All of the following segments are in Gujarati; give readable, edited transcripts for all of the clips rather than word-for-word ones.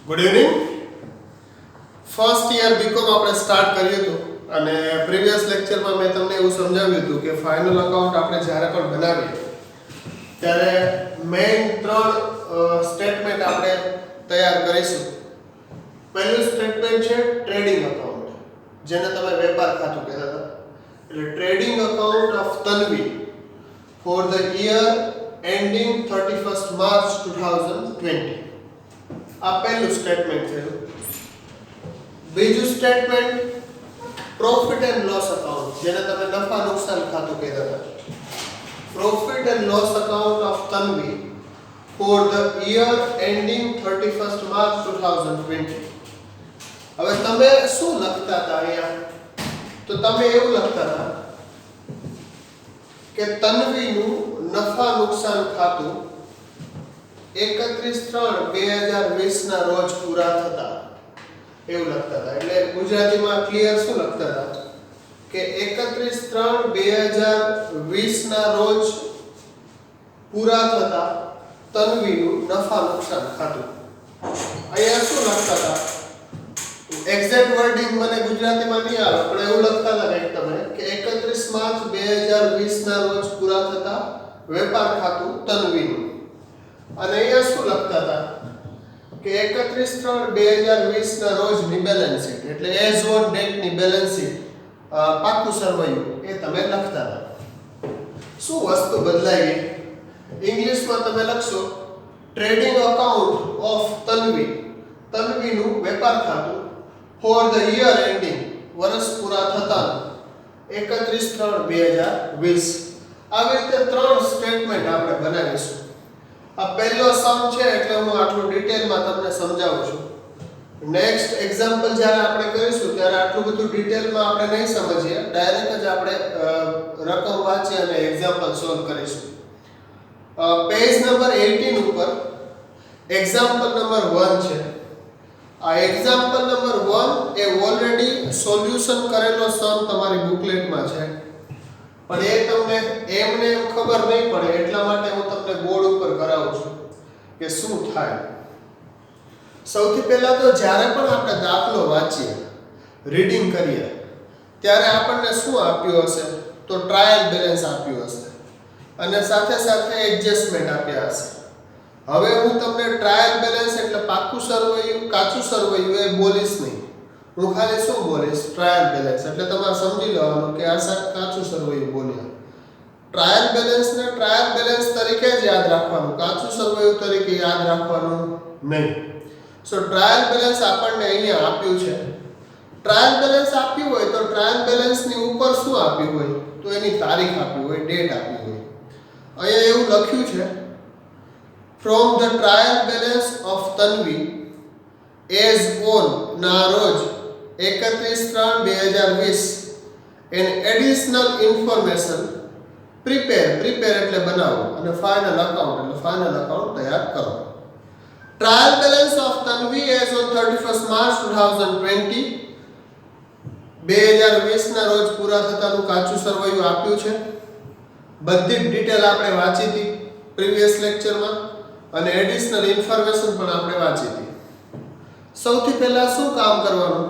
Good evening. First year BCom આપણે સ્ટાર્ટ કર્યું હતું અને પ્રીવિયસ લેક્ચરમાં મેં તમને એવું સમજાવ્યું હતું કે ફાઇનલ અકાઉન્ટ આપણે જ્યારે પણ બનાવીએ ત્યારે મેઇન ત્રણ સ્ટેટમેન્ટ આપણે તૈયાર કરીશું. પહેલું સ્ટેટમેન્ટ છે ટ્રેડિંગ અકાઉન્ટ, જેને તમે વેપાર ખાતું કહેતા હતા. એટલે trading account of Tanvi for the year ending 31st March 2020. આ પહેલું સ્ટેટમેન્ટ થયું. બીજું statement profit and loss account, જેને તમે નફા નુકસાન ખાતું કહેતા હતા. Profit and loss account of Tanvi for the year ending 31st March 2020. હવે તમે શું લખતા હતા અહીંયા? તો તમે એવું લખતા હતા કે તન્વીનું નફા નુકસાન ખાતું 31/3/2020 ના રોજ પૂરા થતા એવું લખતા હતા. એટલે ગુજરાતીમાં ક્લિયર શું લખતા હતા કે 31/3/2020 ના રોજ પૂરા થતા તન્વીનું નફા નુકસાન ખાતું. અહીંયા શું લખતા હતા? એક્ઝેક્ટ વર્ડિંગ મને ગુજરાતીમાં નહીં આવે, પણ એવું લખતા હતા કંઈક તમે કે 31 માર્ચ 2020 ના રોજ પૂરા થતા વેપાર ખાતું તન્વીનું. અને અહીંયા શું લખતા હતા કે 31/3/2020 ના રોજની બેલેન્સ શીટ, એટલે એઝ ઓન ડેટ ની બેલેન્સ શીટ પાકું સરવૈયું એ તમે લખતા હતા. શું વસ્તુ બદલાઈ ગઈ? ઇંગ્લિશમાં તમે લખશો ટ્રેડિંગ અકાઉન્ટ ઓફ તન્વી, તન્વીનું વેપાર ખાતું ફોર ધ યર એન્ડિંગ, વર્ષ પૂરા થતા 31/3/2020. આવી રીતે ત્રણ સ્ટેટમેન્ટ આપણે બનાવીશું. આ પહેલો સમ છે એટલે હું આટલું ડિટેલમાં તમને સમજાવું છું. નેક્સ્ટ એક્ઝામ્પલ જ્યારે આપણે કરીશું ત્યારે આટલું બધું ડિટેલમાં આપણે નહીં સમજીએ, ડાયરેક્ટ જ આપણે રકમ વાંચી અને એક્ઝામ્પલ સોલ્વ કરીશું. પેજ નંબર 18 ઉપર એક્ઝામ્પલ નંબર 1 છે. આ એક્ઝામ્પલ નંબર 1 એ ઓલરેડી સોલ્યુશન કરેલો સમ તમારી બુકલેટમાં છે, પણ એ તમને એમને એમ ખબર નહીં પડે એટલા માટે હું તમને બોર્ડ ઉપર કરાવું છું કે શું થાય. સૌથી પહેલા તો જ્યારે પણ આપણે દાખલો વાંચીએ, રીડિંગ કરીએ, ત્યારે આપણને શું આપ્યું હશે? તો ટ્રાયલ બેલેન્સ આપ્યું હશે અને સાથે સાથે એડજસ્ટમેન્ટ આપ્યા હશે. હવે હું તમને ટ્રાયલ બેલેન્સ એટલે પાકું સરવૈયું કાચું સરવૈયું એ બોલીશ નહીં. હું ખાલી શું બોલીશ? Trial balance. એટલે તમારે સમજી લેવાનું કે આ કાચું સરવૈયું બોલ્યા. ટ્રાયલ બેલેન્સને ટ્રાયલ બેલેન્સ તરીકે જ યાદ રાખવાનું, કાચું સરવૈયું તરીકે યાદ રાખવાનું નહીં. સો ટ્રાયલ બેલેન્સ આપણને અહીંયા આપ્યું છે. ટ્રાયલ બેલેન્સ આપ્યું હોય તો ટ્રાયલ બેલેન્સની ઉપર શું આપ્યું હોય? તો એની તારીખ આપી હોય, ડેટ આપી હોય. અહીંયા એવું લખ્યું છે from the trial balance of Tanvi as on ના રોજ 31/3/2020 એન્ડ એડિશનલ ઇન્ફોર્મેશન પ્રિપેર એટલે બનાવો અને ફાઇનલ અકાઉન્ટ તૈયાર કરો. Trial balance of Tanvi as on 31st March 2020 2020 ના રોજ પૂરા થતાનું કાચું સરવૈયું આપ્યું છે. બધી જ ડિટેલ આપણે વાંચી હતી પ્રીવિયસ લેક્ચરમાં અને એડિશનલ ઇન્ફોર્મેશન પણ આપણે વાંચી હતી. સૌથી પહેલા શું કામ કરવાનું?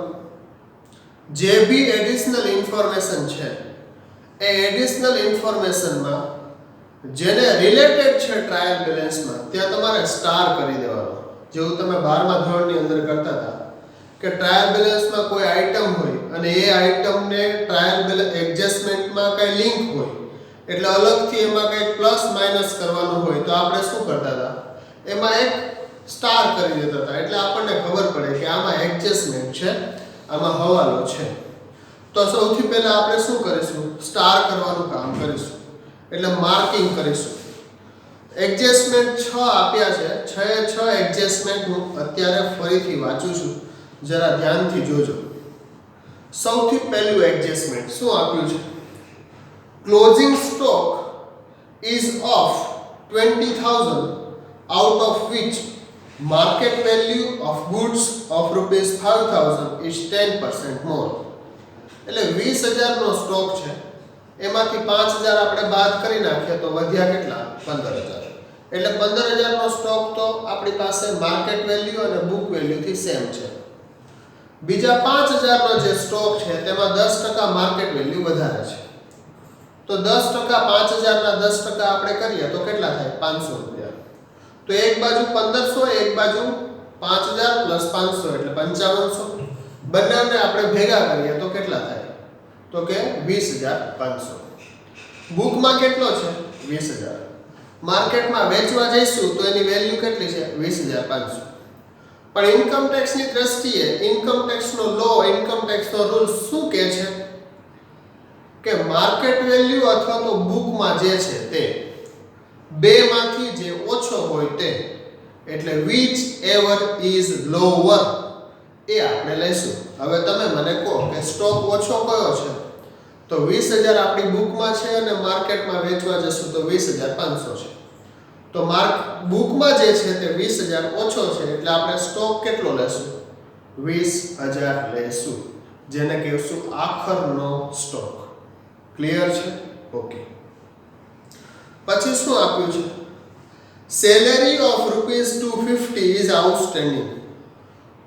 જે બી એડિશનલ ઇન્ફોર્મેશન છે એ એડિશનલ ઇન્ફોર્મેશનમાં જેને રિલેટેડ છે ટ્રાયલ બેલેન્સમાં ત્યાં તમારે સ્ટાર કરી દેવાનો. જેવું તમે 12મા ધોરણની અંદર કરતા હતા કે ટ્રાયલ બેલેન્સમાં કોઈ આઇટમ હોય અને એ આઇટમને ટ્રાયલ બેલેન્સ એડજસ્ટમેન્ટમાં કઈ લિંક હોય એટલે અલગથી એમાં કંઈક પ્લસ માઇનસ કરવાનું હોય તો આપણે શું કરતા હતા? એમાં એક સ્ટાર કરી દેતા હતા. એટલે આપણને ખબર પડે કે આમાં એડજસ્ટમેન્ટ છે, આમાં હવાલો છે. તો સૌથી પહેલા આપણે શું કરીશું? સ્ટાર કરવાનું કામ કરીશું. એટલે માર્કિંગ કરીશું. એડજસ્ટમેન્ટ 6 આપ્યા છે. 6 એડજસ્ટમેન્ટ હું અત્યારે ફરીથી વાંચું છું, જરા ધ્યાનથી જોજો. સૌથી પહેલું એડજસ્ટમેન્ટ શું આપ્યું છે? Closing stock is of 20,000 out of which market value of goods of ₹5,000 is 10% more. એટલે 20,000 નો સ્ટોક છે, એમાંથી 5,000 આપણે બાદ કરી નાખીએ તો વધ્યા કેટલા? 15,000. એટલે 15000 નો સ્ટોક તો આપણી પાસે માર્કેટ વેલ્યુ અને બુક વેલ્યુ થી સેમ છે. બીજા 5000 નો જે સ્ટોક છે તેમાં 10% માર્કેટ વેલ્યુ વધારે છે. તો 10% 5000 ના 10% આપણે કરીએ તો કેટલા થાય? 500 રૂપિયા. તો એક બાજુ 1500, એક બાજુ 5000 પ્લસ 500 એટલે 5500. બંનેને આપણે ભેગા કરીએ તો કેટલા થાય? તો કે 20500. બુકમાં કેટલો છે? 20000. માર્કેટમાં વેચવા જઈશું તો એની વેલ્યુ કેટલી છે? 20500. પણ ઇન્કમ ટેક્સની દ્રષ્ટિએ ઇન્કમ ટેક્સનો લો, ઇન્કમ ટેક્સનો રૂલ શું કહે છે કે માર્કેટ વેલ્યુ અથવા તો બુકમાં જે છે તે બેમાંથી જે ઓછો હોય તે, એટલે which ever is lower એ આપણે લઈશું. હવે તમે મને કહો કે સ્ટોક ઓછો કયો છે? તો 20000 આપણી બુકમાં છે અને માર્કેટમાં વેચવા જશું તો 20500 છે. તો બુકમાં જે છે તે 20000 ઓછો છે એટલે આપણે સ્ટોક કેટલો લેશું? 20000 લેશું, જેને કહેશું આખરનો સ્ટોક. ક્લિયર છે? ઓકે. પછી શું આપ્યું છે? Salary of ₹250 is outstanding.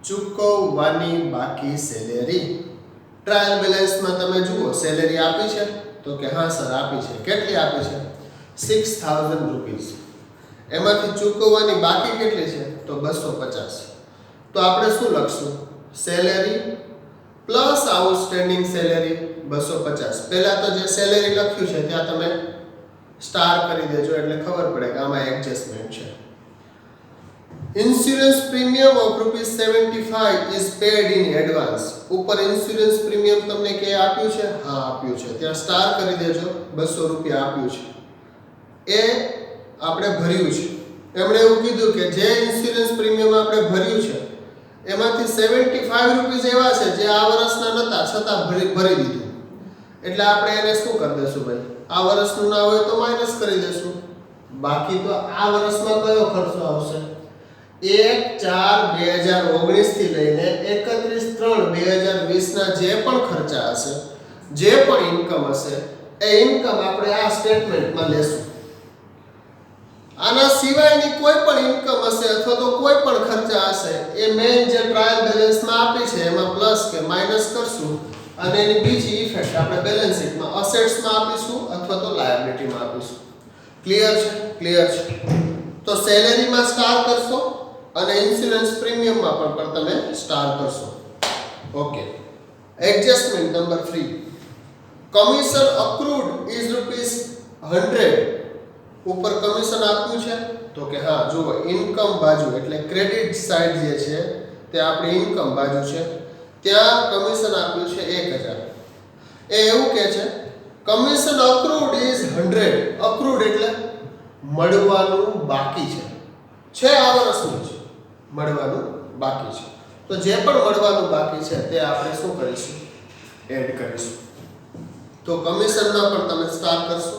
ચૂકવવાની બાકી સેલેરી. ટ્રાયલ બેલેન્સમાં તમે જુઓ સેલેરી આપી છે? તો કે હા સર આપી છે. કેટલી આપી છે? ₹6000. એમાંથી ચૂકવવાની બાકી કેટલી છે? તો 250. તો આપણે શું લખશું? Salary plus outstanding salary 250. પહેલા તો જે સેલેરી લખ્યું છે ત્યાં તમે સ્ટાર કરી દેજો એટલે ખબર પડે કે આમાં એડજસ્ટમેન્ટ છે. Insurance premium of ₹75 is paid in advance. ઉપર ઇન્સ્યોરન્સ પ્રીમિયમ તમને કે આપ્યું છે? હા આપ્યું છે. ત્યાં સ્ટાર કરી દેજો. ₹200 આપ્યું છે. એ આપણે ભર્યું છે. એમણે એવું કીધું કે જે ઇન્સ્યોરન્સ પ્રીમિયમ આપણે ભર્યું છે એમાંથી ₹75 એવા છે જે આ વર્ષના નહોતા છતાં ભરી દીધું. એટલે આપણે એને શું કરી દેશું ભાઈ? આ વર્ષનું ના હોય તો માઈનસ કરી દેશું. બાકી તો આ વર્ષમાં કયો ખર્ચો આવશે? 1/4/2019 થી લઈને 31/3/2020 ના જે પણ ખર્ચા હશે, જે પણ ઇન્કમ હશે, એ ઇન્કમ આપણે આ સ્ટેટમેન્ટમાં લેશું. આના સિવાયની કોઈ પણ ઇન્કમ હશે અથવા તો કોઈ પણ ખર્ચા હશે એ મેઇન જે ટ્રાયલ બેલેન્સમાં આપી છે એમાં પ્લસ કે માઈનસ કરશું અને એની બીજી ઇફેક્ટ આપણે બેલેન્સ શીટમાં અસેટ્સમાં આપીશું અથવા તો લાયબિલિટીમાં આપીશું. ક્લિયર છે? ક્લિયર છે. તો સેલેરીમાં સ્ટાર કરશો અને ઇન્સ્યોરન્સ પ્રીમિયમમાં પણ તમે સ્ટાર કરશો. Okay. Adjustment number 3. Commission accrued is ₹100. ઉપર કમિશન આપ્યું છે? તો કે હા જુઓ ઇન્કમ બાજુ એટલે ક્રેડિટ સાઈડ જે છે તે આપણી ઇન્કમ બાજુ છે. ત્યાં કમિશન આપ્યું છે 1000. એ એવું કહે છે કમિશન અક્રુડ ઇઝ 100. અક્રુડ એટલે મળવાનું બાકી છે. આ વર્ષનું છે, મળવાનું બાકી છે. તો જે પણ મળવાનું બાકી છે તે આપણે શું કરીશું? એડ કરીશું. તો કમિશનમાં પણ તમે સ્ટાર કરશો.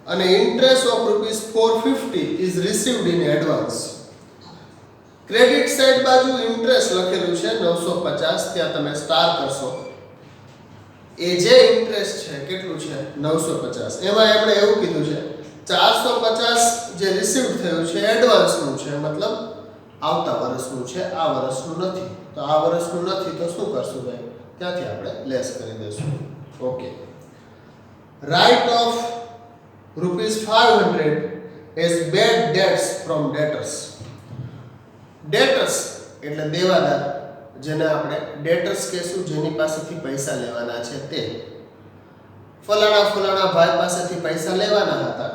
અને interest of ₹450 is received in advance. Credit side બાજુ ઇન્ટરેસ્ટ લખેલું છે 950, ત્યાં તમે સ્ટાર કરશો. એ જે ઇન્ટરેસ્ટ છે કેટલું છે? 950. એમાં એમણે એવું કીધું છે 450 જે રિસીવ્ડ થયું છે એડવાન્સનું છે, મતલબ આવતા વર્ષનું છે, આ વર્ષનું નથી. તો આ વર્ષનું નથી તો શું કરશું ભાઈ? ત્યાંથી આપણે લેસ કરી દઈશું. Okay. Write off ₹500 as bad debts from debtors. Debtors એટલે દેવાદાર, જેને આપણે ડેટર્સ કહેશું, જેની પાસેથી પૈસા લેવાના છે તે. ફલાણા ભાઈ પાસેથી પૈસા લેવાના હતા.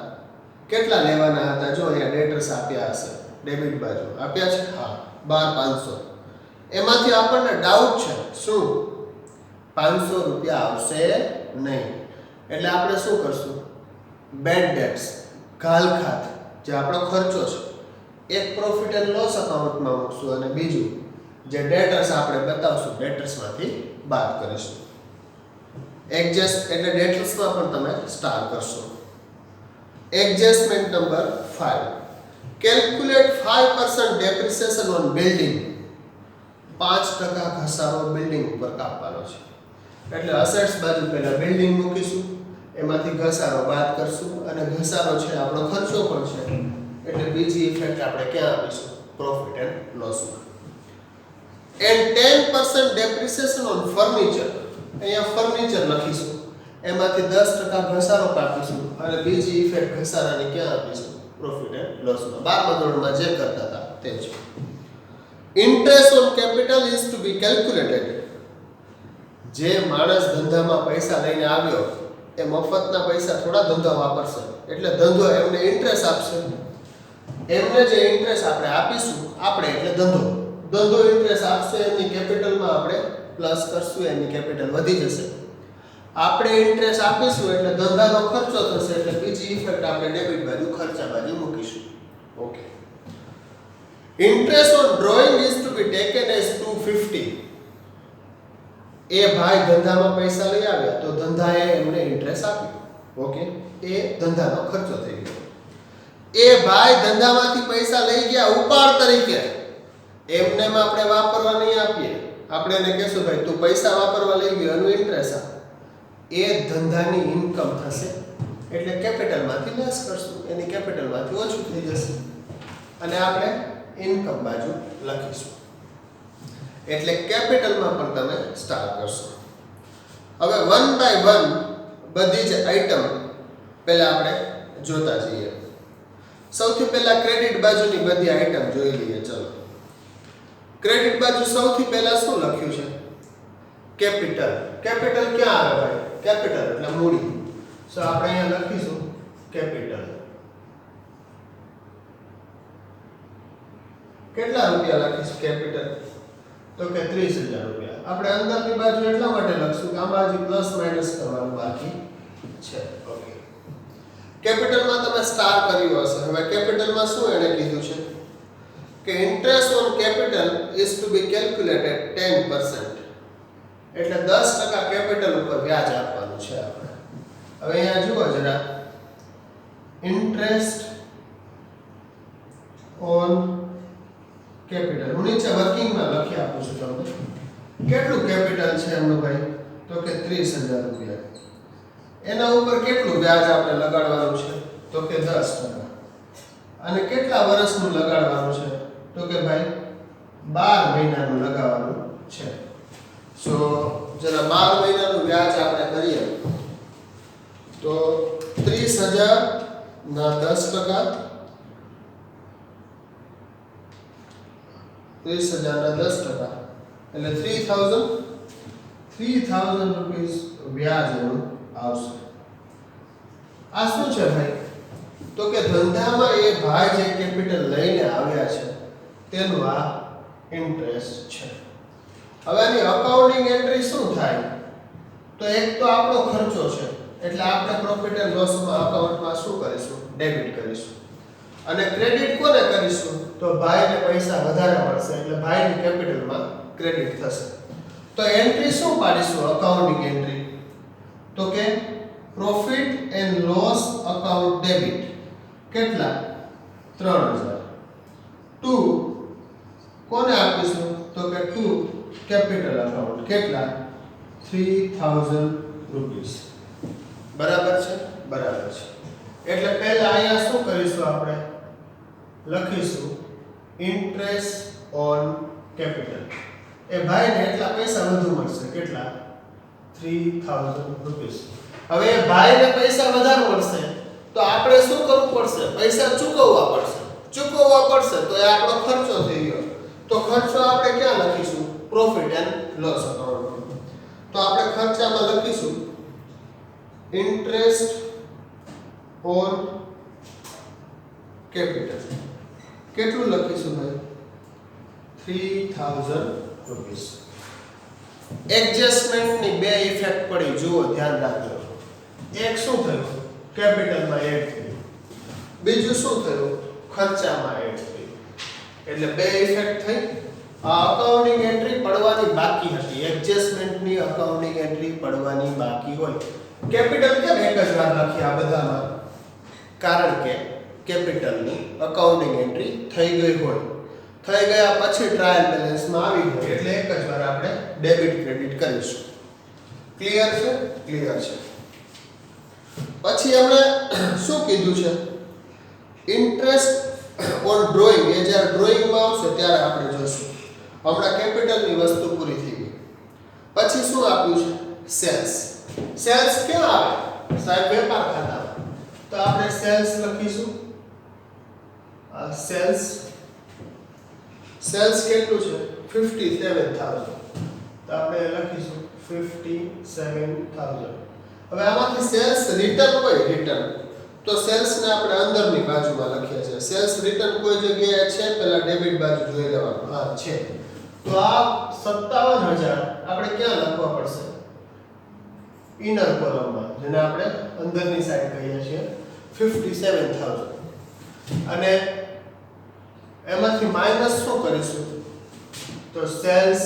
કેટલા લેવાના હતા? જો અહીંયા ડેટર્સ આપ્યા હશે, ડેબિટ બાજુ આપ્યા છે. હા, 12500. એમાંથી આપણને ડાઉટ છે શું? ₹500 આવશે નહીં. એટલે આપણે શું કરશું? બેડ ડેટ્સ, ઘાલખાત, જે આપણો ખર્ચો છે, એક પ્રોફિટ એન્ડ લોસ અકાઉન્ટમાં મૂકશું અને બીજું જે ડેટર્સ આપણે બતાવશું ડેટર્સમાંથી બાદ કરીશું. એડજસ્ટ એટલે ડેટર્સમાં પણ તમે સ્ટાર કરશો. Adjustment number 5. Calculate 5% depreciation on building. 5% ઘસારો બિલ્ડિંગ ઉપર કાપવાનો છે. એટલે અસેટ્સ બાજુ પહેલા બિલ્ડિંગ મૂકીશું, એમાંથી ઘસારો બાદ કરશું અને ઘસારો છે આપણો ખર્ચો પણ છે એટલે બીજી ઇફેક્ટ આપણે ક્યાં આપીશું? પ્રોફિટ એન્ડ લોસમાં. And 10% depreciation on furniture. અહીંયા ફર્નિચર લખીશું, એમાંથી 10% ઘસારો કાપીશું અને બીજી ઇફેક્ટ ઘસારાની ક્યાં આપીશું? Profit and લોસમાં. 12મા ધોરણમાં જે કરતા હતા તે જ. Interest on capital is to be calculated. જે માણસ ધંધામાં પૈસા લઈને આવ્યો એ મફતના પૈસા થોડા ધંધો વાપરશે, એટલે ધંધો એમને ઇન્ટરેસ્ટ આપશે. એમને જે ઇન્ટરેસ્ટ આપણે આપીશું, આપણે એટલે ધંધો ઇન્ટરેસ્ટ આપશે, એની કેપિટલમાં આપણે પ્લસ કરશું, એની કેપિટલ વધી જશે. આપણે ઇન્ટરેસ્ટ આપીશું એટલે ધંધાનો ખર્ચો થશે, એટલે બીજી ઇફેક્ટ આપણે ડેબિટ બાજુ ખર્ચા બાજુ મૂકીશું. Okay. Interest on drawing is to be taken as 250. એ ભાઈ ધંધામાં પૈસા લઈ આવ્યા તો ધંધાએ એમને ઇન્ટરેસ્ટ આપ્યો. ઓકે, એ ધંધાનો ખર્ચો થઈ ગયો. એ ભાઈ ધંધામાંથી પૈસા લઈ ગયા ઉપાડ તરીકે, એમને આપણે વાપરવા નહીં આપીએ. આપણે એને કહેશું ભાઈ તું પૈસા વાપરવા લઈ ગયો એનું ઇન્ટરેસ્ટ આપ. એ ધંધાની ઇન્કમ થશે એટલે કેપિટલમાંથી લેસ કરશું, એની કેપિટલમાંથી ઓછું થઈ જશે અને આપણે ઇન્કમ બાજુ લખીશું. એટલે કેપિટલમાં પણ તમે સ્ટાર કરશો. હવે 1 by 1 બધી જ આઈટમ પહેલા આપણે જોતા જઈએ. સૌથી પહેલા ક્રેડિટ બાજુની બધી આઈટમ જોઈ લઈએ. ચલો, ક્રેડિટ બાજુ સૌથી પહેલા શું લખ્યું છે? કેપિટલ. કેપિટલ ક્યાં આવે ભાઈ? કેપિટલ એટલે મૂડી. સો આપણે અહીંયા લખીશું કેપિટલ. કેટલા રૂપિયા લખીશું કેપિટલ? તો કે 30,000 રૂપિયા. આપણે અંદરની બાજુ એટલા માટે લખશું કે આમાં હજી પ્લસ માઈનસ કરવાનું બાકી છે. ઓકે, કેપિટલમાં તમે સ્ટાર કર્યું હશે. હવે કેપિટલમાં શું એણે કીધું છે કે interest on capital is to be calculated 10%. એટલે 10% કેપિટલ ઉપર વ્યાજ આપવાનું છે આપણે. હવે અહીંયા જુઓ જરા, ઇન્ટરેસ્ટ ઓન કેપિટલ. હું નીચે વર્કિંગમાં લખી આપું છું તમને. કેટલું કેપિટલ છે એમનું ભાઈ? તો કે 30,000 રૂપિયા. એના ઉપર કેટલું વ્યાજ આપણે લગાડવાનું છે? તો કે 10%. અને કેટલા વર્ષનું લગાડવાનું છે? તો કે ભાઈ 12 મહિનાનું લગાવવાનું છે. સો જરા 12 મહિનાનું વ્યાજ આપણે કરીએ તો 30,000 ના 10%, 30,000 ના 10% એટલે 3,000 રૂપીસ વ્યાજ એનું આવશે. આ શું છે ભાઈ? તો કે ધંધામાં એ ભાઈ જે કેપિટલ લઈને આવ્યા છે તેનું આ ઇન્ટરેસ્ટ છે. હવે આની અકાઉન્ટિંગ એન્ટ્રી શું થાય? તો એક તો આપણો ખર્ચો છે એટલે આપણે પ્રોફિટ એન્ડ લોસમાં અકાઉન્ટમાં શું કરીશું? ડેબિટ કરીશું. અને ક્રેડિટ કોને કરીશું? તો ભાઈને પૈસા વધારે મળશે એટલે ભાઈની કેપિટલમાં ક્રેડિટ થશે. તો એન્ટ્રી શું પાડીશું? Accounting entry. તો કે profit and loss account debit. કેટલા? 3,000. ટુ કોને આપીશું? તો કે ટુ કેપિટલ અકાઉન્ટ. કેટલા? 3,000 રૂપીસ. બરાબર છે? બરાબર છે. એટલે પહેલા અહીંયા શું કરીશું? આપણે લખીશું ઇન્ટરેસ્ટ ઓન કેપિટલ. એ ભાઈને એટલા પૈસા વધુ મળશે. કેટલા? 3,000 રૂપીસ. હવે એ ભાઈને પૈસા વધારે મળશે તો આપણે શું કરવું પડશે? પૈસા ચૂકવવા પડશે. તો એ આપણો ખર્ચો થઈ ગયો. તો ખર્ચો આપણે ક્યાં લખીશું? પ્રોફિટ એન્ડ લોસ અકાઉન્ટમાં. તો આપણે ખર્ચામાં લખીશું ઇન્ટરેસ્ટ ઓન કેપિટલ. કેટલું લખીશું ભાઈ? 3,000 રૂપીસ. એડજસ્ટમેન્ટની બે ઇફેક્ટ પડી. જુઓ, ધ્યાન રાખજો. એક શું થયું? કેપિટલમાં એડ થયું. બીજું શું થયું? ખર્ચામાં એડ થયું. એટલે બે ઇફેક્ટ થઈ. આ અકાઉન્ટિંગ એન્ટ્રી પડવાની બાકી હતી. એડજસ્ટમેન્ટની અકાઉન્ટિંગ એન્ટ્રી પડવાની બાકી હોય. કેપિટલ કેમ એક જ વાર લખી આ બધામાં? કારણ કે કેપિટલની અકાઉન્ટિંગ એન્ટ્રી થઈ ગઈ હોય. થઈ ગયા પછી ટ્રાયલ બેલેન્સમાં આવી હોય એટલે એક જ વાર આપણે ડેબિટ ક્રેડિટ કરીશું. ક્લિયર છે? ક્લિયર છે. પછી આપણે શું કીધું છે? ઇન્ટરેસ્ટ ઓન ડ્રોઈંગ, એ જ્યારે ડ્રોઈંગમાં આવશે ત્યારે આપણે જોઈશું. હમણાં કેપિટલની વસ્તુ પૂરી થઈ ગઈ. પછી શું આપ્યું છે? સેલ્સ. સેલ્સ ક્યાં આવે? સાહેબ વેપાર ખાતામાં. તો આપણે સેલ્સ લખીશું. સેલ્સ કેટલું છે? 57000. તો આપણે લખીશું 57000. હવે આમાંથી સેલ્સ રિટર્ન હોય, રિટર્ન તો સેલ્સ ને આપણે અંદરની બાજુમાં લખીએ છીએ. સેલ્સ રિટર્ન કોઈ જગ્યાએ છે? પહેલા ડેબિટ બાજુ જોઈ લેવાનું. હા છે. તો આ 57000 આપણે ક્યાં લખવા પડશે? ઇનર કોલમમાં, જેને આપણે અંદરની સાઈડ કહીએ છીએ 57000. અને એમાંથી માઈનસ શું કરીશું? તો સેલ્સ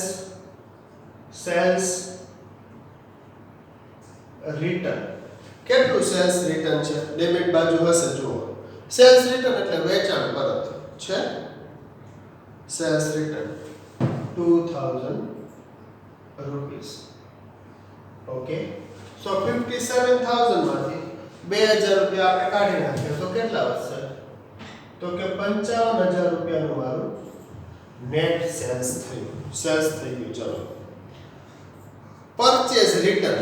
રિટર્ન. કેટલું સેલ્સ રિટર્ન છે? ડેબિટ બાજુ હશે, જુઓ. સેલ્સ રિટર્ન એટલે વેચાણ પરત છે. Sales return 2000 rupees. Okay. So 57000 માંથી 2000 રૂપિયા આપણે કાઢી નાખીએ તો કેટલા વધશે? તો કે 55000 રૂપિયાનું મારું નેટ સેલ્સ થયું. સેલ્સ થઈ ગયું. ચલો, પરચેઝ રિટર્ન.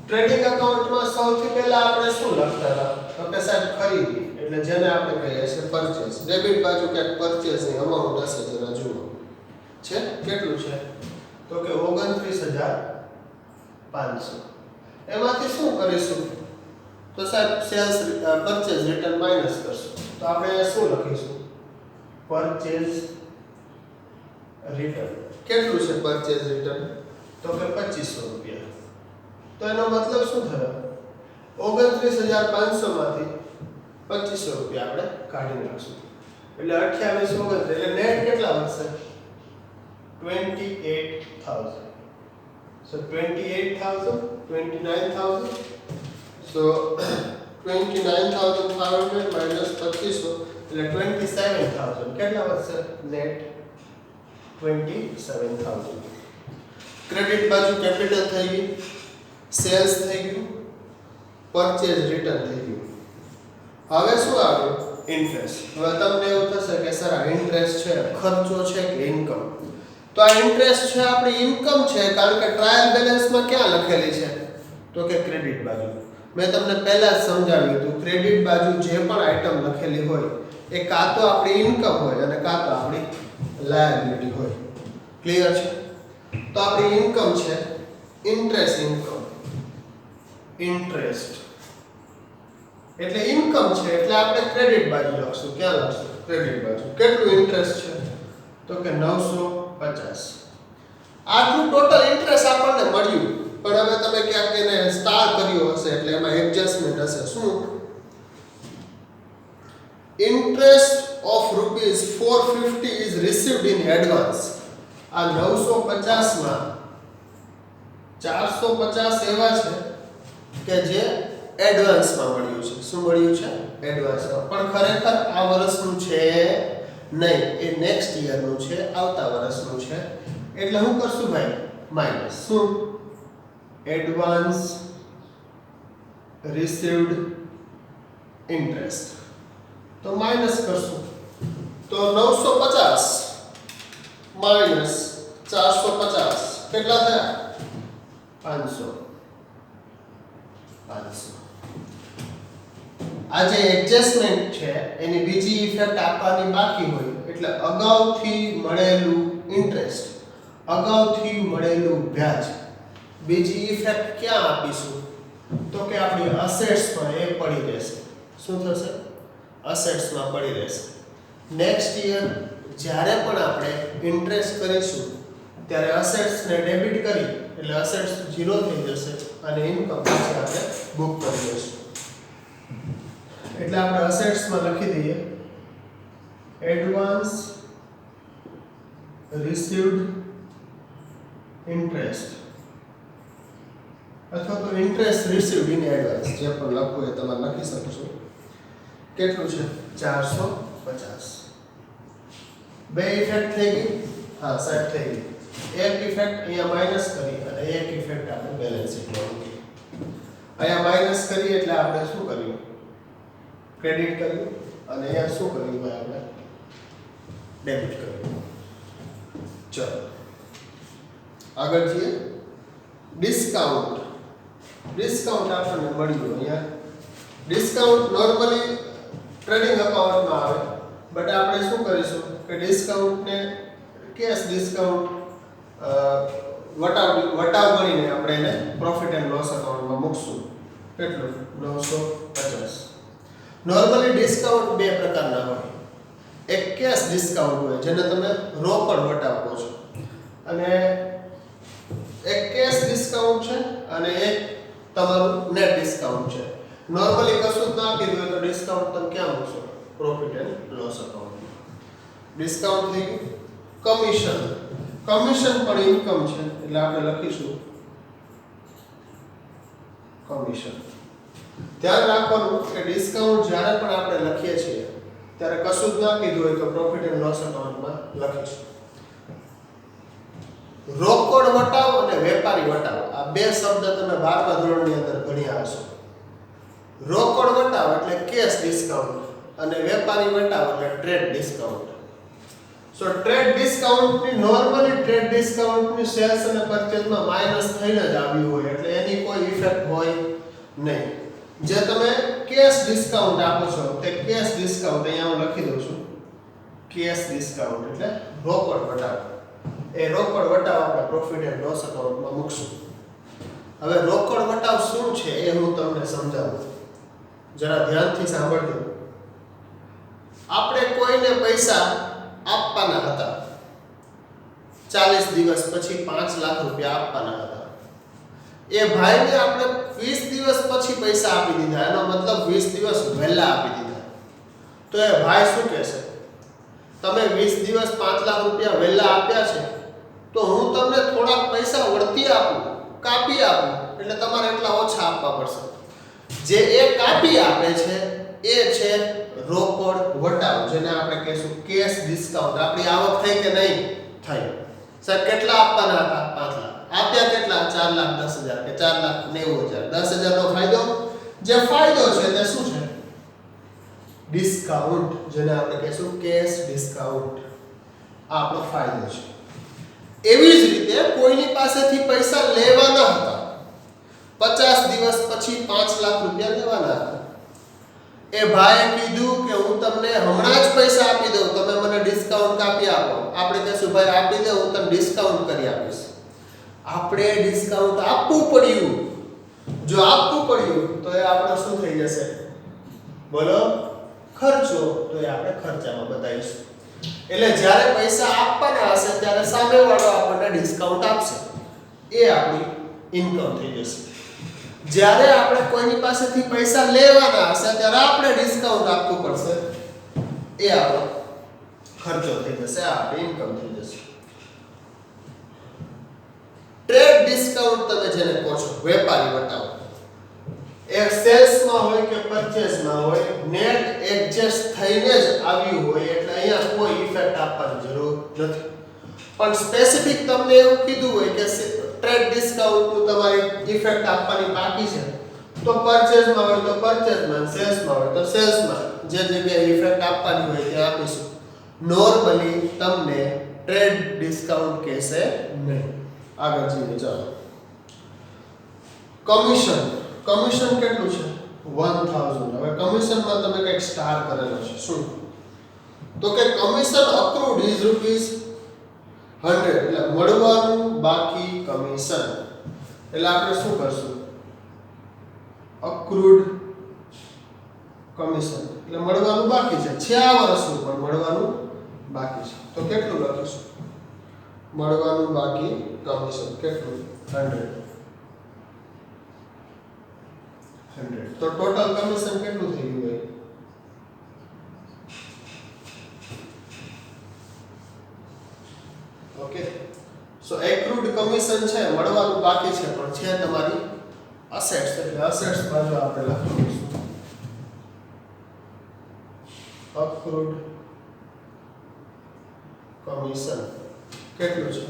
ટ્રેડિંગ એકાઉન્ટમાં સૌથી પહેલા આપણે શું લખતા હતા? તો કે સાહેબ ખરીદી, એટલે જેને આપણે કહીએ છીએ પરચેઝ. ડેબિટ બાજુ ક્યાંક પરચેઝની અમાઉન્ટ હશે, જરા જુઓ. છે કેટલું છે? તો કે 29500. એમાંથી શું કરીશું? તો સાહેબ સેલ્સ પરચેઝ રિટર્ન માઈનસ કરશું. તો આપણે શું લખીશું? Purchase return. કેટલું છે પરચેઝ રિટર્ન? તો કે 2500 રૂપિયા. તો એનો મતલબ શું થયો? 29500 માંથી 2500 રૂપિયા આપણે કાઢી નાખશું. એટલે 2829. એટલે નેટ કેટલા વધશે? 28000. So 28000, 29000. So 29500 minus 2500 એટલે 27000. કેટલા વધશે નેટ? 27000. ક્રેડિટ બાજુ કેપિટલ થઈ ગઈ, સેલ્સ થઈ ગયું, પરચેઝ રિટર્ન થઈ ગયું. હવે શું આવ્યું? ઇન્ટરેસ્ટ. હવે તમને એવું થશે કે સર આ ઇન્ટરેસ્ટ છે, ખર્ચો છે કે ઇન્કમ? તો આ ઇન્ટરેસ્ટ છે આપણી ઇન્કમ છે, કારણ કે ટ્રાયલ બેલેન્સમાં ક્યાં લખેલી છે? તો કે ક્રેડિટ બાજુ. મેં તમને પહેલા જ સમજાવ્યું હતું, ક્રેડિટ બાજુ જે પણ આઇટમ લખેલી હોય એ કાં તો આપણી ઇન્કમ હોય અને કાં તો આપણી લાયબિલિટી હોય. ક્લિયર છે? તો આપણી ઇન્કમ છે ઇન્ટરેસ્ટ ઇન્કમ. ઇન્ટરેસ્ટ એટલે ઇન્કમ છે, એટલે આપણે ક્રેડિટ બાજુ લખશું. ક્યાં લખશું? ક્રેડિટ બાજુ. કેટલું ઇન્ટરેસ્ટ છે? તો કે 950. આટલું ટોટલ ઇન્ટરેસ્ટ આપણને મળ્યું, પણ હવે તમે ક્યાંક એને સ્ટાર કર્યો હશે એટલે એમાં એડજસ્ટમેન્ટ હશે. શું? Interest of ₹450 is received in advance. આ 950 માં 450 એવા છે કે જે એડવાન્સમાં મળ્યું છે. શું મળ્યું છે? એડવાન્સમાં. પણ ખરેખર આ વર્ષનું છે નહીં, એ નેક્સ્ટ યરનું છે, આવતા વર્ષનું છે. એટલે હું કરશું ભાઈ? માઈનસ. શું? Advance received interest. તો માઈનસ કરશું. તો 950 માઈનસ 450 કેટલા થયા? 500. આ જે એડજસ્ટમેન્ટ છે એની બીજી ઇફેક્ટ આપવાની બાકી હોય, એટલે અગાઉથી મળેલું ઇન્ટરેસ્ટ, અગાઉથી મળેલું વ્યાજ, બીજી ઇફેક્ટ ક્યાં આપીશું? તો કે આપણી અસેટ્સમાં એ પડી રહેશે. શું થશે? અસેટ્સમાં પડી રહેશે. નેક્સ્ટ યર જ્યારે પણ આપણે ઇન્ટરેસ્ટ કરીશું ત્યારે અસેટ્સને ડેબિટ કરી એટલે અસેટ્સ 0 થઈ જશે અને ઇન્કમ પછી આપણે બુક કરી દઈશું. એટલે આપણે અસેટ્સમાં લખી દઈએ એડવાન્સ રિસીવ્ડ ઇન્ટરેસ્ટ, અથવા તો ઇન્ટરેસ્ટ રિસીવ્ડ ઇન એડવાન્સ, જે પણ લખવું એ તમે લખી શકો છો. કેટલું છે? 450. બે ઇફેક્ટ થઈ ગઈ. હા સાહેબ થઈ ગઈ. એક ઇફેક્ટ અહીંયા માઈનસ કરી અને એક ઇફેક્ટ આપણે બેલેન્સ શીટમાં મૂકી. અહીંયા માઈનસ કરી એટલે આપણે શું કર્યું? ક્રેડિટ કર્યું. અને અહીંયા શું કર્યું ભાઈ આપણે ડેબિટ કર્યું. ચલો આગળ જઈએ. ડિસ્કાઉન્ટ આપણને મળ્યું. અહીંયા ડિસ્કાઉન્ટ નોર્મલી ટ્રેડિંગ અકાઉન્ટમાં આવે, બટ આપણે શું કરીશું કે ડિસ્કાઉન્ટને કેશ ડિસ્કાઉન્ટ વટાવ ગણીને આપણે એને પ્રોફિટ એન્ડ લોસ અકાઉન્ટમાં મૂકશું. કેટલું? 950. નોર્મલી ડિસ્કાઉન્ટ બે પ્રકારના હોય. એક કેશ ડિસ્કાઉન્ટ હોય જેને તમે રોકડ વટાવ કહો છો, અને એક કેશ ડિસ્કાઉન્ટ છે અને એક તમારું નેટ ડિસ્કાઉન્ટ છે. નોર્મલી કશું જ ના કીધું હોય તો ડિસ્કાઉન્ટ તમે ક્યાં મૂકશો? પ્રોફિટ એન્ડ લોસ અકાઉન્ટમાં. ડિસ્કાઉન્ટ થઈ ગયું. કમિશન પણ ઇન્કમ છે એટલે આપણે લખીશું કમિશન. ધ્યાન રાખવાનું કે ડિસ્કાઉન્ટ જ્યારે પણ આપણે લખીએ છીએ ત્યારે કશું જ ના કીધું હોય તો પ્રોફિટ એન્ડ લોસ અકાઉન્ટમાં લખીશું. રોકડ વટાવ અને વેપારી વટાવ આ બે શબ્દ તમે 12મા ધોરણની અંદર ભણ્યા હશો. રોકડ વટાવ એટલે કેશ ડિસ્કાઉન્ટ અને વેપારી વટાવ એટલે ટ્રેડ ડિસ્કાઉન્ટ. સો ટ્રેડ ડિસ્કાઉન્ટની નોર્મલી ટ્રેડ ડિસ્કાઉન્ટની સેલ્સ અને પરચેઝમાં માઈનસ થઈને જ આવ્યું હોય એટલે એની કોઈ ઇફેક્ટ હોય નહીં. જે તમે કેશ ડિસ્કાઉન્ટ આપો છો તે કેશ ડિસ્કાઉન્ટ અહીંયા હું લખી દઉં છું. કેશ ડિસ્કાઉન્ટ એટલે રોકડ વટાવ. એ રોકડ વટાવ આપણે પ્રોફિટ એન્ડ લોસ અકાઉન્ટમાં મૂકશું. હવે રોકડ વટાવ શું છે એ હું તમને સમજાવું. જરા ધ્યાનથી સાંભળજો. આપણે કોઈને પૈસા આપવાના હતા, 40 દિવસ પછી 5 લાખ રૂપિયા આપવાના હતા. એ ભાઈને આપણે 20 દિવસ પછી પૈસા આપી દીધા, એનો મતલબ 20 દિવસ વહેલા આપી દીધા. તો એ ભાઈ શું કહેશે? તમે 20 દિવસ 5 લાખ રૂપિયા વહેલા આપ્યા છે તો હું તમને થોડાક પૈસા વળતી આપું, કાપી આપું, એટલે તમારે એટલા ઓછા આપવા પડશે. જે એ કાપી આપે છે એ છે રોકડ વટાવ, જેને આપણે કહીશું કેશ ડિસ્કાઉન્ટ. આપણી આવક થઈ કે નહીં થઈ? સાહેબ કેટલા આપવાના હતા? 5 લાખ. આપ્યા કેટલા? 4,10,000 કે 4,90,000. 10,000 નો ફાયદો. જે ફાયદો છે તે શું છે? ડિસ્કાઉન્ટ, જેને આપણે કહીશું કેશ ડિસ્કાઉન્ટ. આ આપણો ફાયદો છે. એવી જ રીતે કોઈની પાસેથી પૈસા લેવાના હતા, 50 દિવસ પછી 5 લાખ રૂપિયા લેવાના હતા. એ ભાઈએ કીધું કે હું તમને હમણાં જ પૈસા આપી દઉં, તમે મને ડિસ્કાઉન્ટ કાપી આપો. આપણે કહીશું ભાઈ આપી દે, હું તને ડિસ્કાઉન્ટ કરી આપીશ. આપણે ડિસ્કાઉન્ટ આપવું પડ્યું. જો આપવું પડ્યું તો એ આપણો શું થઈ જશે? બોલો? ખર્ચો. તો એ આપણે ખર્ચામાં બતાવીશું. એટલે જ્યારે પૈસા આપવાના હશે ત્યારે સામેવાળો આપણને ડિસ્કાઉન્ટ આપશે, એ આપણી ઇન્કમ થઈ જશે. જ્યારે આપણે કોઈની પાસેથી પૈસા લેવાના હશે ત્યારે આપણે ડિસ્કાઉન્ટ આપવું પડશે, એ આપણો ખર્ચો થઈ જશે, આ આપણી ઇન્કમ થઈ જશે. ટ્રેડ ડિસ્કાઉન્ટ તમે જેને કહો છો, વેપારી વટાવ, એ સેલ્સમાં હોય કે પરચેઝમાં હોય, નેટ એડજસ્ટ થઈને જ આવ્યું હોય એટલે અહીંયા કોઈ ઇફેક્ટ આપવાની જરૂર નથી. પણ સ્પેસિફિક તમને એવું કીધું હોય કે ટ્રેડ ડિસ્કાઉન્ટનું તમારી ઇફેક્ટ આપવાની બાકી છે તો પરચેઝમાં હોય તો પરચેઝમાં, સેલ્સમાં હોય તો સેલ્સમાં જે જગ્યાએ ઇફેક્ટ આપવાની હોય ત્યાં આપીશું. નોર્મલી તમને ટ્રેડ ડિસ્કાઉન્ટ કહેશે નહીં. આગળ જઈએ. ચાલો. કમિશન કેટલું છે? 1000. હવે કમિશનમાં તમે કંઈક સ્ટાર કરેલો છે. શું? તો કે કમિશન અક્રુડ ઇઝ ₹100 એટલે મળવાનું બાકી કમિશન. એટલે આપણે શું કરશું? અક્રુડ કમિશન એટલે મળવાનું બાકી છે. 6 વર્ષનું પણ મળવાનું બાકી છે. તો કેટલું લખીશું? મળવાનું બાકી કમિશન કેટલું? 100. તો ટોટલ કમિશન કેટલું થઈ ગયું? ઓકે. સો એક્રુડ કમિશન છે, મળવાનું બાકી છે, પણ છે તમારી અસેટ્સ, એટલે અસેટ્સ બાજુ આપણે લખીશું અક્રુડ કમિશન કેટલું છે?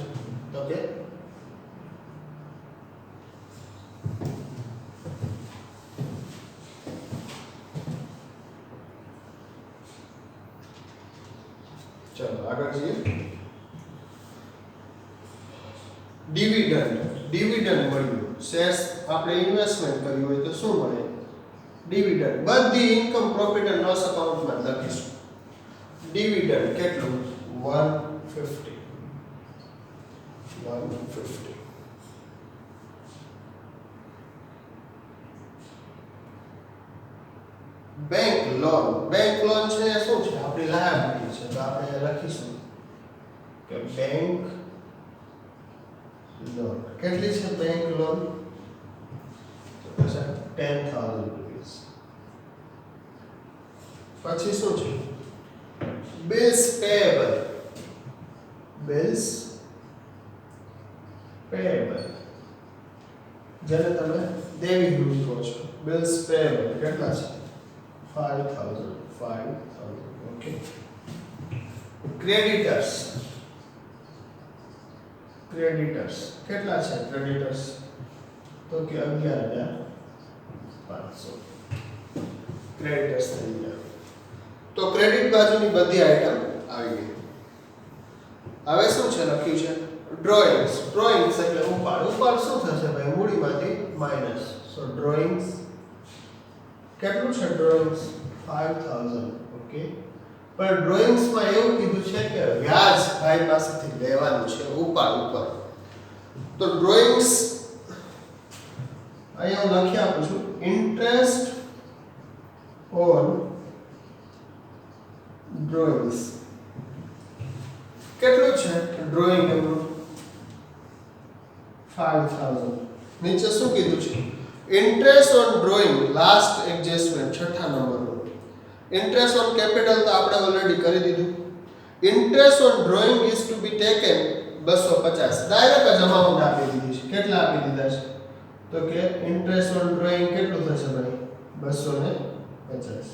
તો કે ડિવિડન્ડ મળ્યું, શેર્સ આપણે ઇન્વેસ્ટમેન્ટ કર્યું હોય તો શું મળે? ડિવિડન્ડ. બધી ઇન્કમ પ્રોફિટ એન્ડ લોસ એકાઉન્ટમાં લખીશું. ડિવિડન્ડ કેટલું? 150. બેંક લોન છે એ શું છે? આપણી લાયબિલિટી છે, તો આપણે લખીશું કે બેંક લોન. કેટલી છે બેંક લોન? 10,000 રૂપીસ. પછી શું છે? બિલ્સ પેયેબલ. જેને તમે દેવી ઋણ કહો છો. બિલ્સ પેયેબલ કેટલા છે? 5,000. ઓકે. ક્રેડિટર્સ કેટલા છે? ક્રેડિટર્સ તો કે 11,500 ક્રેડિટર્સ થઈ ગયા. તો ક્રેડિટ બાજુની બધી આઈટમ આવી ગઈ. હવે શું છે લખ્યું છે? ડ્રોઈંગ્સ એટલે ઉપાડ શું થશે ભાઈ? મૂડીમાંથી માઈનસ. સો ડ્રોઈંગ્સ કેટલું છે? ડ્રોઈંગ્સ 5,000. ઓકે. પણ ડ્રોઈંગ્સમાં એવું કીધું છે કે વ્યાજ ભાઈ પાસેથી લેવાનું છે ઉપાડ ઉપર. તો ડ્રોઈંગ્સ અહીંયા હું લખી આપું છું. ઇન્ટરેસ્ટ ઓન ડ્રોઈંગ્સ કેટલું છે? ડ્રોઈંગ એનું 5,000. નીચે શું કીધું છે? Interest on drawing last adjustment છઠ્ઠા નંબરનું. ઇન્ટરેસ્ટ ઓન કેપિટલ તો આપણે ઓલરેડી કરી દીધું. Interest on drawing is to be taken 250. Direct જ અમાઉન્ટ આપી દીધી છે. કેટલા આપી દીધા છે? તો કે ઇન્ટરેસ્ટ ઓન ડ્રોઈંગ કેટલું થશે ભાઈ? 250.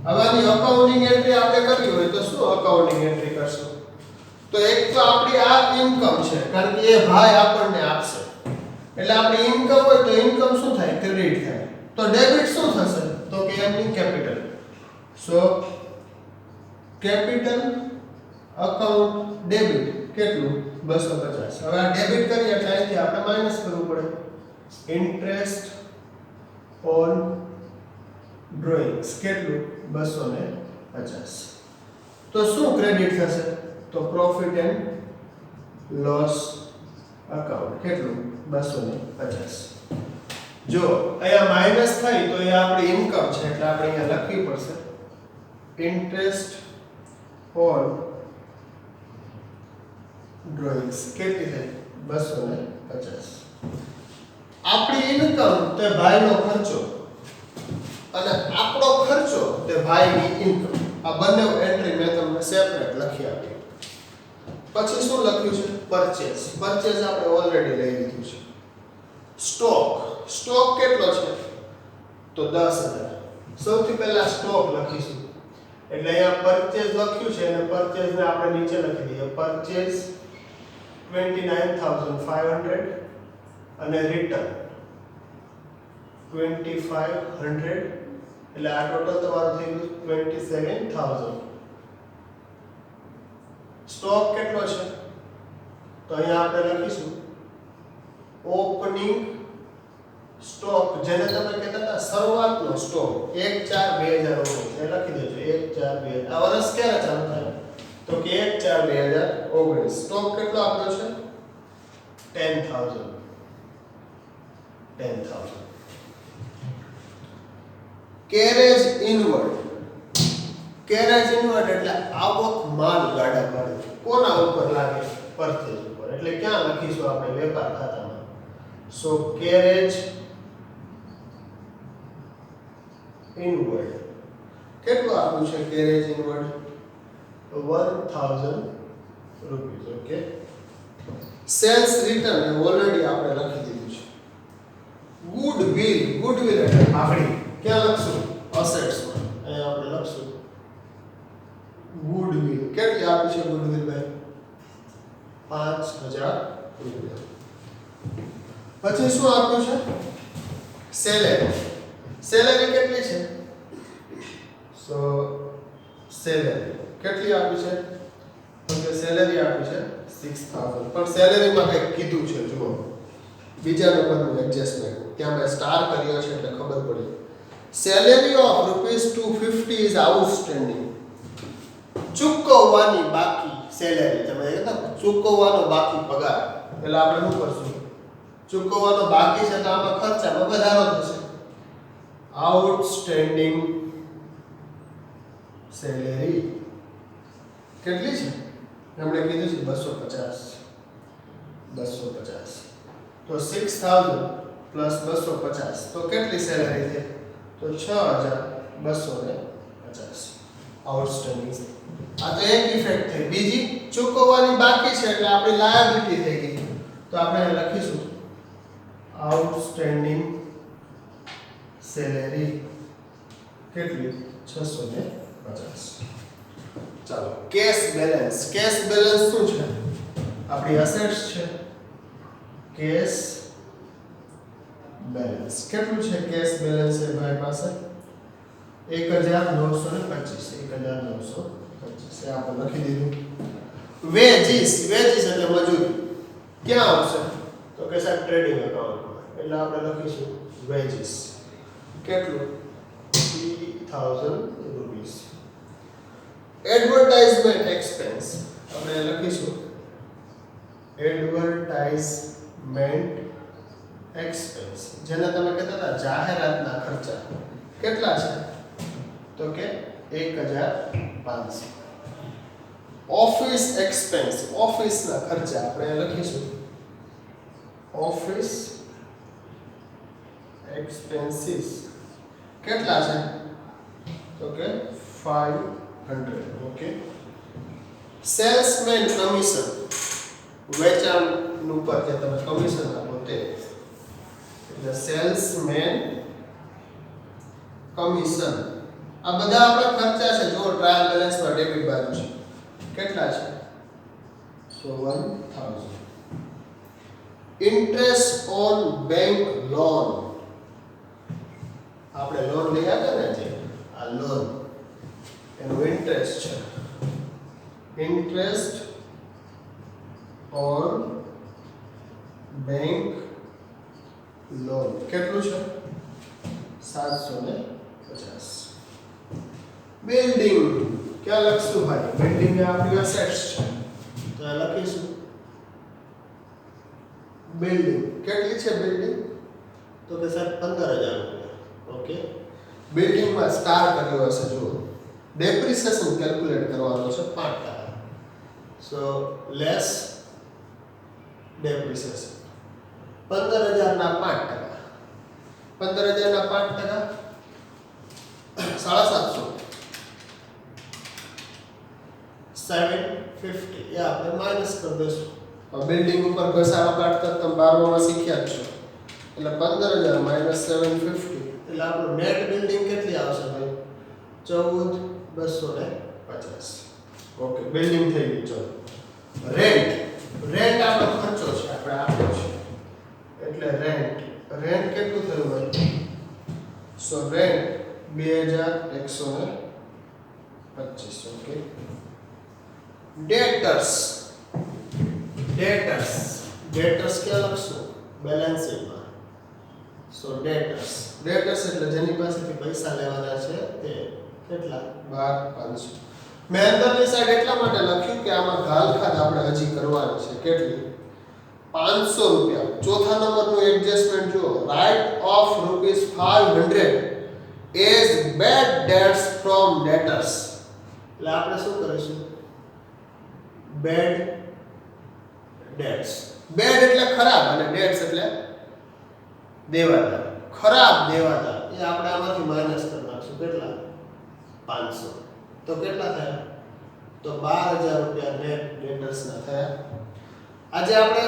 હવેની અકાઉન્ટિંગ એન્ટ્રી આપણે કરવી હોય તો શું અકાઉન્ટિંગ એન્ટ્રી કરશું? તો એક તો આપણી આ ઇન્કમ છે, કારણ કે એ ભાઈ આપણને આપશે. એટલે આપણી ઇન્કમ હોય તો ઇન્કમ શું થાય? ક્રેડિટ થાય. તો ડેબિટ શું થશે? તો કે એમની કેપિટલ. સો કેપિટલ અકાઉન્ટ ડેબિટ કેટલું? 250. હવે આ ડેબિટ કરીએ એટલે અહીંથી આપણે માઈનસ કરવું પડે. ઇન્ટરેસ્ટ ઓન ડ્રોઈંગ્સ કેટલું? 250. તો શું ક્રેડિટ થશે? તો પ્રોફિટ એન્ડ લોસ અકાઉન્ટ કેટલું? 250. જો અહીંયા માઈનસ થાય તો એ આપણી ઇન્કમ છે, એટલે આપણે અહીંયા લખવી પડશે ઇન્ટરેસ્ટ ઓન ડ્રોઈંગ્સ કેટલી થાય? 250. આપણી ઇન્કમ તે ભાઈનો ખર્ચો અને આપણો ખર્ચો તે ભાઈની ઇન્કમ. આ બંને એન્ટ્રી મેં તમને સેપરેટ લખી આપી. પછી શું લખ્યું છે? પરચેઝ આપણે ઓલરેડી લઈ લીધું છે. સ્ટોક કેટલો છે? તો 10,000. સૌથી પહેલા સ્ટોક લખીશું. એટલે અહીંયા પરચેઝ લખ્યું છે અને પરચેઝ ને આપણે નીચે લખી દઈએ. પરચેઝ 29,500 અને રિટર્ન 2,500. એટલે આ ટોટલ તમારું થઈ ગયું 27,000. સ્ટોક કેટલો છે? તો અહીંયા આપણે લખીશું ઓપનિંગ સ્ટોક, જેને તમે કહેતા હતા શરૂઆતનો સ્ટોક 1/4/2019 એ લખી દેજો. 1/4/2000. આ વર્ષ ક્યારે ચાલુ થાય? તો કે 1/4/2019. સ્ટોક કેટલો આપ્યો છે? 10,000. કેરેજ ઇનવર્ડ એટલે આવક માલ ગાડા ભાડે. કોના ઉપર લાગે? પરચેઝ ઉપર. એટલે ક્યાં લખીશું આપણે? વેપાર ખાતામાં. સો કેરેજ ઇનવર્ડ કેટલું આપ્યું છે? Carriage inward 1,000 rupees. Okay. Sales return already આપણે લખી દીધું છે. ગુડવિલ એટલે આપણી ક્યાં લખશું? અસેટ્સમાં. અહીંયા આપણે લખશું ગુડવિલ. કેટલી આપી છે ગુડવિલ ભાઈ? 5,000 રૂપિયા. પછી શું આપ્યું છે? સેલેરી કેટલી છે? સો સેલેરી કેટલી આપી છે? સેલેરી આપી છે 6000 પણ સેલેરીમાં કંઈક કીધું છે જુઓ બીજા નંબરનું એડજસ્ટમેન્ટ ત્યાં મેં સ્ટાર કર્યો છે એટલે ખબર પડી સેલેરી ઓફ ₹250 ઇઝ આઉટસ્ટેન્ડિંગ ચૂકવવાની બાકી સેલેરી તમે કહેતા ચૂકવવાનો બાકી પગાર એટલે આપણે શું કરશું ચૂકવવાનો બાકી છે તો આમાં ખર્ચામાં વધારો થશે આઉટસ્ટેન્ડિંગ સેલેરી કેટલી છે આપણે કીધું છે 250 તો 6000 પ્લસ 250 તો કેટલી સેલેરી છે તો 6250 આઉટસ્ટેન્ડિંગ આ તો એક ઇફેક્ટ થઈ બીજી ચૂકવવાની બાકી છે એટલે આપણી લાયબિલિટી થઈ ગઈ તો આપણે લખીશું આઉટસ્ટેન્ડિંગ સેલેરી કેટલી 650 ચાલો કેશ બેલેન્સ શું છે આપણી અસેટ્સ છે કેશ બેલેન્સ કેટલું છે કેશ બેલેન્સ એ ભાઈ પાસે 1925 એ આપણે લખી દીધું વેજીસ એટલે મજૂરી ક્યાં આવશે તો કે સાહેબ ટ્રેડિંગ એકાઉન્ટમાં એટલે આપણે લખીશું વેજીસ કેટલું 3000 રૂપીસ એડવર્ટાઇઝમેન્ટ એક્સપેન્સ આપણે લખીશું એડવર્ટાઇઝમેન્ટ એક્સપેન્સ જેને તમે કહેતા હતા જાહેરાતના ખર્ચા કેટલા છે તો કે 1500 ઓફિસ એક્સપેન્સ ઓફિસના ખર્ચા આપણે લખીશું ઓફિસ એક્સપેન્સીસ કેટલા છે તો કે 500 ઓકે સેલ્સમેન કમિશન વેચાણ ઉપર જે તમે કમિશન આપો તે એટલે સેલ્સમેન કમિશન આ બધા આપણા ખર્ચા છે જો ટ્રાયલ બેલેન્સમાં ડેબિટ બાજુ છે કેટલા છે so 1000 interest on bank loan આપણે લોન લઈ આવ્યા ને જે આ લોન એનું ઇન્ટરેસ્ટ છે ઇન્ટરેસ્ટ ઓન બેંક લોન કેટલું છે 750 બિલ્ડિંગ ક્યાં લખશું ભાઈ બિલ્ડિંગ એ આપણી એસેટ્સ છે તો લખીશું બિલ્ડિંગ કેટલી છે બિલ્ડિંગ તો કે સર 15000 રૂપિયા ઓકે બિલ્ડિંગમાં સ્ટાર કર્યો હશે જુઓ ડેપ્રિસિએશન કેલ્ક્યુલેટ કરવાનો છે 5% સો લેસ ડેપ્રિસિએશન 15000 ના 5% 15000 ના 5% 750 750 એ આપણે માઈનસ કરી દઈશું બિલ્ડિંગ ઉપર ઘસારો કાઢતા તમે 12 માં શીખ્યા જ છો એટલે 15000 માઈનસ 750 એટલે આપણું નેટ બિલ્ડિંગ કેટલી આવશે ભાઈ 14250 ઓકે બિલ્ડિંગ થઈ ગઈ ચલો રેન્ટ આપણો ખર્ચો છે આપણે આપ્યો છે એટલે રેન્ટ કેટલું થયું ભાઈ સો રેન્ટ 2125 ઓકે ડેટર્સ ક્યાં લખશું બેલેન્સ શીટમાં સો ડેટર્સ એટલે જેની પાસેથી પૈસા લેવાના છે તે કેટલા 12500 મેં અંદરની સાઈડ એટલા માટે લખ્યું કે આમાં ગાલખાત આપણે હજી કરવાની છે કેટલી 500 રૂપિયા ચોથા નંબરનું એડજસ્ટમેન્ટ જુઓ right off ₹500 is bad debts from debtors એટલે આપણે શું કરીશું બેડ ડેટ્સ બેડ એટલે ખરાબ અને ડેટ્સ એટલે દેવાદાર ખરાબ દેવાદાર એ આપણે આમાંથી માઈનસ કરી નાખશું કેટલા 500 તો કેટલા થયા તો 12000 રૂપિયા નેટ ડેટર્સના થયા આજે આપણે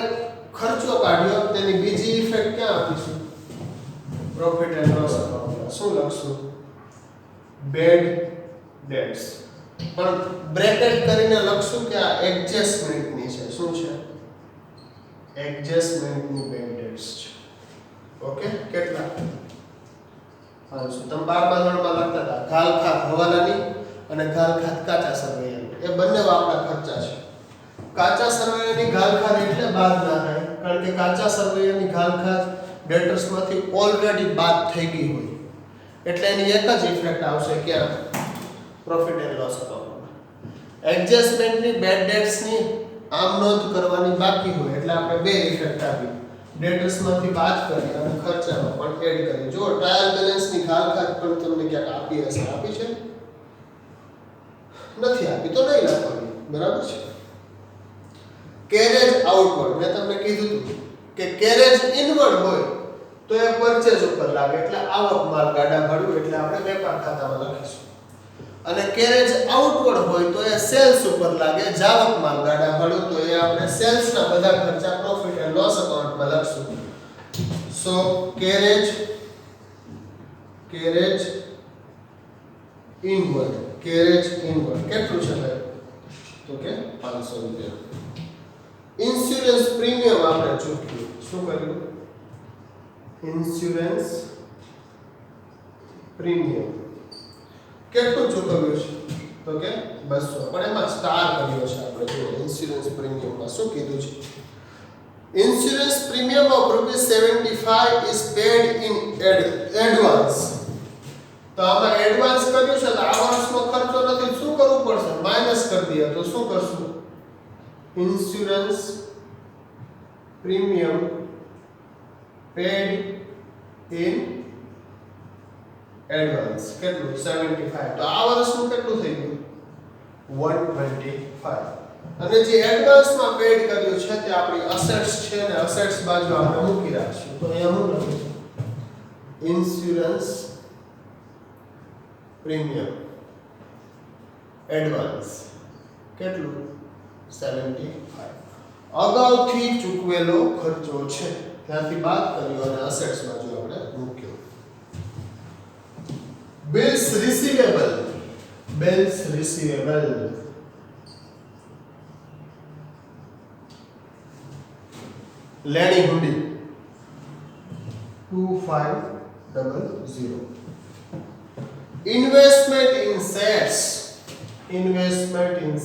ખર્ચો કાઢ્યો તેની બીજી ઇફેક્ટ ક્યાં આપીશું પ્રોફિટ એન્ડ લોસ અકાઉન્ટ શું લખશું બેડ ડેટ્સ પણ બ્રેકેટ કરીને લખશું કે આ એડજસ્ટમેન્ટની છે શું છે એડજસ્ટમેન્ટની બેડ ડેટ્સ છે ઓકે કેટલા 500 તમે 12મા ધોરણમાં લખતા હતા ગાલખાત હવાલાની અને ગાલખાત કાચા સરવૈયાની એ બંને આપણા ખર્ચા છે કાચા સરવૈયાની ઘાલખાત એટલે બાદ ના થાય, કારણ કે કાચા સરવૈયાની ઘાલખાત ડેટર્સમાંથી ઓલરેડી બાદ થઈ ગઈ હોય, એટલે એની એક જ ઇફેક્ટ આવશે ક્યાં? પ્રોફિટ એન્ડ લોસ અકાઉન્ટમાં. એડજસ્ટમેન્ટની બેડ ડેટ્સની આમ નોંધ કરવાની બાકી હોય, એટલે આપણે બે ઇફેક્ટ આપી, ડેટર્સમાંથી બાદ કરી અને ખર્ચામાં પણ એડ કરી. જો ટ્રાયલ બેલેન્સની ઘાલખાત પણ તમને ક્યાંક આપી હશે, આપી છે? નથી આપી તો નહીં લખવાની, બરાબર છે. કેરેજ આઉટવર્ડ, મેં તમને કીધું હતું કે કેરેજ ઇનવર્ડ હોય તો એ પરચેઝ ઉપર લાગે, એટલે આવક માલ ગાડા ભાડું, એટલે આપણે વેપાર ખાતામાં લખીશું. અને કેરેજ આઉટવર્ડ હોય તો એ સેલ્સ ઉપર લાગે, જાવક માલ ગાડા ભાડું, તો એ આપણે સેલ્સના બધા ખર્ચા પ્રોફિટ એન્ડ લોસ અકાઉન્ટમાં લખશું. સો કેરેજ ઇનવર્ડ, કેરેજ ઇનવર્ડ કેટલું છે ભાઈ? તો કે 500 રૂપિયા. ઇન્સ્યોરન્સ પ્રીમિયમ આપણે ચૂક્યું. શું કર્યું? ઇન્સ્યોરન્સ પ્રીમિયમ કેટલું ચૂકવ્યું છે? તો કે 200, પણ એમાં સ્ટાર કર્યો છે આપણે. જો ઇન્સ્યોરન્સ પ્રીમિયમમાં શું કીધું છે? Insurance premium of ₹75 is paid in advance. તો આમાં એડવાન્સ કર્યું છે, તો આ વર્ષનો ખર્ચો નથી, શું કરવું પડશે? માઈનસ કરી દઈએ. તો શું કરશું? Insurance premium paid in advance કેટલું? 75. તો આ વર્ષનું કેટલું થઈ ગયું? 125. અને જે એડવાન્સમાં પેડ કર્યું છે તે આપણી અસેટ્સ છે, ને અસેટ્સ બાજુ આપણે મૂકી રાખશું. તો અહીંયા હું લખીશું ઇન્સ્યોરન્સ પ્રીમિયમ એડવાન્સ કેટલું? 75. અગાઉથી ચૂકવેલો ખર્ચો છે, ત્યાંથી બાદ કર્યો અને અસેટ્સ બાજુ આપણે મૂક્યો. બિલ્સ રિસીવેબલ, લેણી હુંડી 2500. ઇન્વેસ્ટમેન્ટ ઇન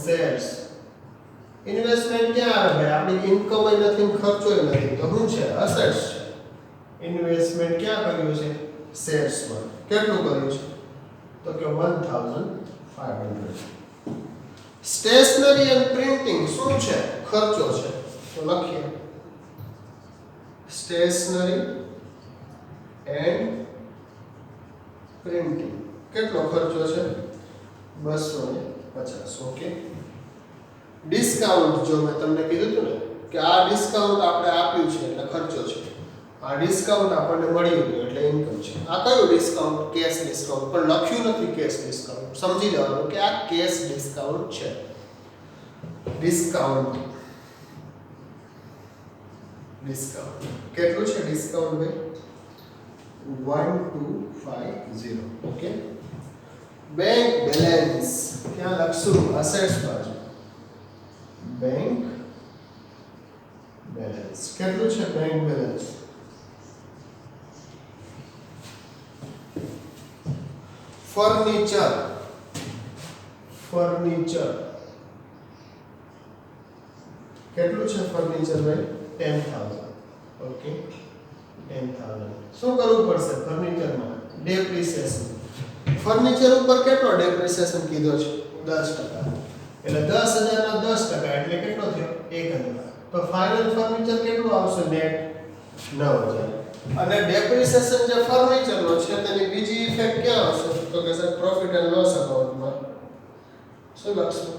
શેર્સ, ઇન્વેસ્ટમેન્ટ ક્યાં આવે ભાઈ? આપણી ઇન્કમ ય નથી, ખર્ચો ય નથી, તો શું છે? અસેટ્સ છે. ઇન્વેસ્ટમેન્ટ ક્યાં કર્યું છે? શેર્સમાં. કેટલું કર્યું છે? તો કે 1500. સ્ટેશનરી એન્ડ પ્રિન્ટિંગ શું છે? ખર્ચો છે. તો લખીએ સ્ટેશનરી એન્ડ પ્રિન્ટિંગ કેટલો ખર્ચો છે? 250. ઓકે. ડિસ્કાઉન્ટ, જો મેં તમને કીધું હતું ને કે આ ડિસ્કાઉન્ટ આપણે આપ્યું છે એટલે ખર્ચો છે, આ ડિસ્કાઉન્ટ આપણને મળ્યું હતું એટલે ઇન્કમ છે. આ કયું ડિસ્કાઉન્ટ? કેશ ડિસ્કાઉન્ટ, પણ લખ્યું નથી કેશ ડિસ્કાઉન્ટ. સમજી લેવાનું કે આ કેશ ડિસ્કાઉન્ટ છે. ડિસ્કાઉન્ટ કેટલું છે ડિસ્કાઉન્ટ ભાઈ? 1250. ઓકે. બેંક બેલેન્સ ક્યાં લખશું? અસેટ્સ બાજુ. બેંક બેલેન્સ કેટલું છે? બેંક બેલેન્સ ફર્નિચર કેટલું છે? ફર્નિચર ભાઈ 10,000. ઓકે. 10,000. શું કરવું પડશે ફર્નિચરમાં? ડેપ્રિસિએશન. ફર્નિચર ઉપર કેટલો ડેપ્રિસિએશન કીધો છે? 10%. એટલે 10,000 ના 10% એટલે કેટલો થયો? 1,000. તો ફાઇનલ ફર્નિચર કેટલું આવશે? નેટ 9,000. અને ડેપ્રિસિએશન જે ફર્નિચરનો છે તેની બીજી ઇફેક્ટ ક્યાં આવશે? તો કે સર પ્રોફિટ એન્ડ લોસ અકાઉન્ટમાં. શું લખશું?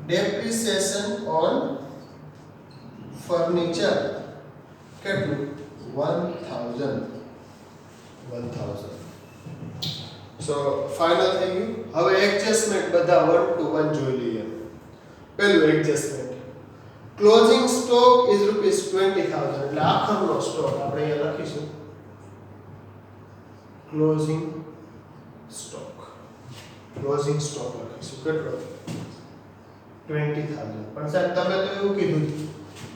ડેપ્રિસિએશન ઓન ફર્નિચર કેટલું? 1,000. સો ફાઇનલ થઈ ગયું. હવે એડજસ્ટમેન્ટ બધા 1 to 1 જોઈ લઈએ. પહેલું એડજસ્ટમેન્ટ, ક્લોઝિંગ સ્ટોક ઇઝ ₹20,000. એટલે આખરનો સ્ટોક આપણે અહીંયા લખીશું ક્લોઝિંગ સ્ટોક લખીશું. કેટલો? 20,000. પણ સાહેબ તમે તો એવું કીધું